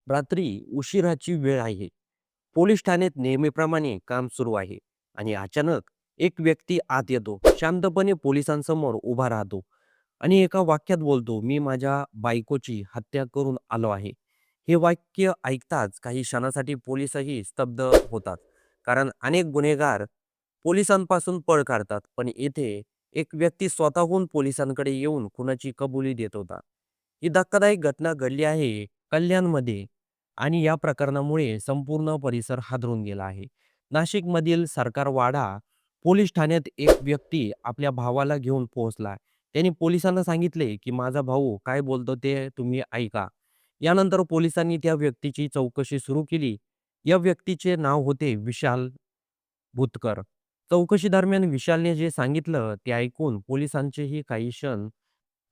रात्री उशिराची वेळ आहे. पोलीस ठाण्यात नेहमीप्रमाणे काम सुरू आहे आणि अचानक एक व्यक्ती आत येतो. शांतपणे पोलिसांसमोर उभा राहतो आणि एका वाक्यात बोलतो, "मी माझ्या बायकोची हत्या करून आलो आहे." हे वाक्य ऐकताच काही क्षणासाठी पोलिसही स्तब्ध होतात. कारण अनेक गुन्हेगार पोलिसांपासून पळ काढतात, पण येथे एक व्यक्ती स्वतःहून पोलिसांकडे येऊन खुनाची कबुली देत होता. ही धक्कादायक घटना घडली आहे कल्याणमध्ये आणि या प्रकरणामुळे संपूर्ण परिसर हादरून गेला आहे. नाशिकमधील सरकारवाडा पोलीस ठाण्यात एक व्यक्ती आपल्या भावाला घेऊन पोहोचला. त्यांनी पोलिसांना सांगितले, की माझा भाऊ काय बोलतो ते तुम्ही ऐका. यानंतर पोलिसांनी त्या व्यक्तीची चौकशी सुरू केली. या व्यक्तीचे नाव होते विशाल भुतकर. चौकशी दरम्यान विशालने जे सांगितलं ते ऐकून पोलिसांचेही काही क्षण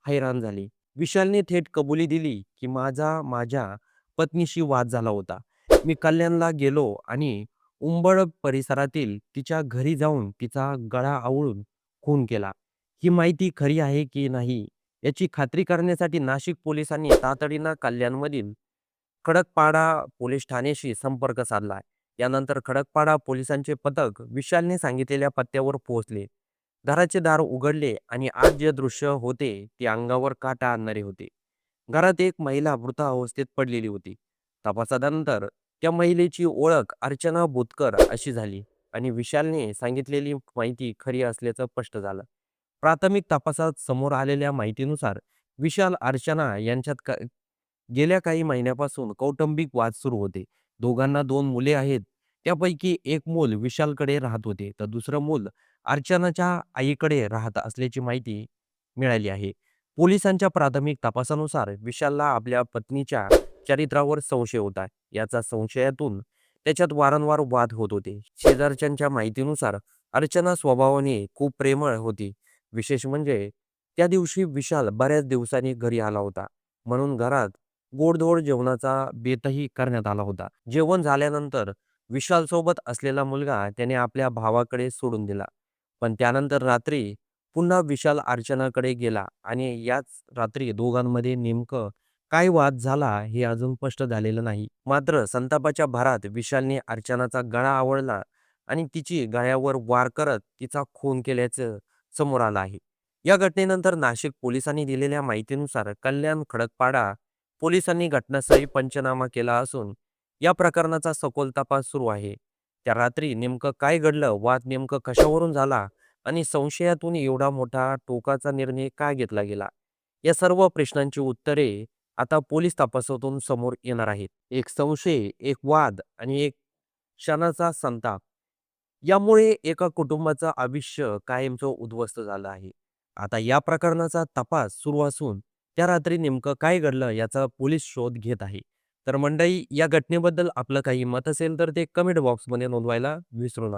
हैराण झाले. विशालने थेट कबुली दिली, की माझ्या पत्नीशी वाद झाला होता. मी कल्याणला गेलो आणि उंबळ परिसरातील तिच्या घरी जाऊन तिचा गळा आवळून खून केला. ही माहिती खरी आहे की नाही याची खात्री करण्यासाठी नाशिक पोलिसांनी तातडीनं कल्याणमधील खडकपाडा पोलीस ठाण्याशी संपर्क साधला. यानंतर खडकपाडा पोलिसांचे पथक विशालने सांगितलेल्या पत्त्यावर पोहोचले. घराचे दार उघडले आणि आज जे दृश्य होते ते अंगावर काटा आणणारे होते. घरात एक महिला मृत अवस्थेत पडलेली होती. तपासानंतर त्या महिलेची ओळख अर्चना बुतकर अशी झाली आणि विशालने सांगितलेली माहिती खरी असल्याचं स्पष्ट झालं. प्राथमिक तपासात समोर आलेल्या माहितीनुसार विशाल अर्चना यांच्यात गेल्या काही महिन्यापासून कौटुंबिक वाद सुरू होते. दोघांना 2 मुले आहेत. त्यापैकी एक मूल विशालकडे राहत होते, तर दुसरं मूल अर्चनाच्या आईकडे राहत असल्याची माहिती मिळाली आहे. पोलिसांच्या प्राथमिक तपासानुसार विशालला आपल्या पत्नीच्या चरित्रावर संशय होता. याचा संशयातून त्याच्यात वारंवार वाद होत होते. शेजारच्यांच्या माहितीनुसार अर्चना स्वभावाने खूप प्रेमळ होती. विशेष म्हणजे त्या दिवशी विशाल बऱ्याच दिवसांनी घरी आला होता. म्हणून घरात गोडधोड जेवणाचा बेतही करण्यात आला होता. जेवण झाल्यानंतर विशालसोबत असलेला मुलगा त्याने आपल्या भावाकडे सोडून दिला. पण त्यानंतर रात्री पुन्हा विशाल अर्चनाकडे गेला आणि याच रात्री दोघांमध्ये नेमकं काय वाद झाला हे अजून स्पष्ट झालेलं नाही. मात्र संतापाच्या भरात विशालने अर्चनाचा गळा आवळला आणि तिची गळ्यावर वार करत तिचा खून केल्याचं समोर आलं आहे. या घटनेनंतर नाशिक पोलिसांनी दिलेल्या माहितीनुसार कल्याण खडकपाडा पोलिसांनी घटनास्थळी पंचनामा केला असून या प्रकरणाचा सखोल तपास सुरू आहे. त्या रात्री नेमकं काय घडलं, वाद नेमकं कशावरून झाला आणि संशयातून एवढा मोठा टोकाचा निर्णय का घेतला गेला, या सर्व प्रश्नांची उत्तरे आता पोलीस तपासातून समोर येणार आहेत. एक संशय, एक वाद आणि एक क्षणाचा संताप यामुळे एका कुटुंबाचं आयुष्य कायमचं उद्ध्वस्त झालं आहे. आता या प्रकरणाचा तपास सुरू असून त्या रात्री नेमकं काय घडलं याचा पोलीस शोध घेत आहे. तर मंडळी, या घटनेबद्दल आपलं काही मत असेल तर ते कमेंट बॉक्समध्ये नोंदवायला विसरू नका.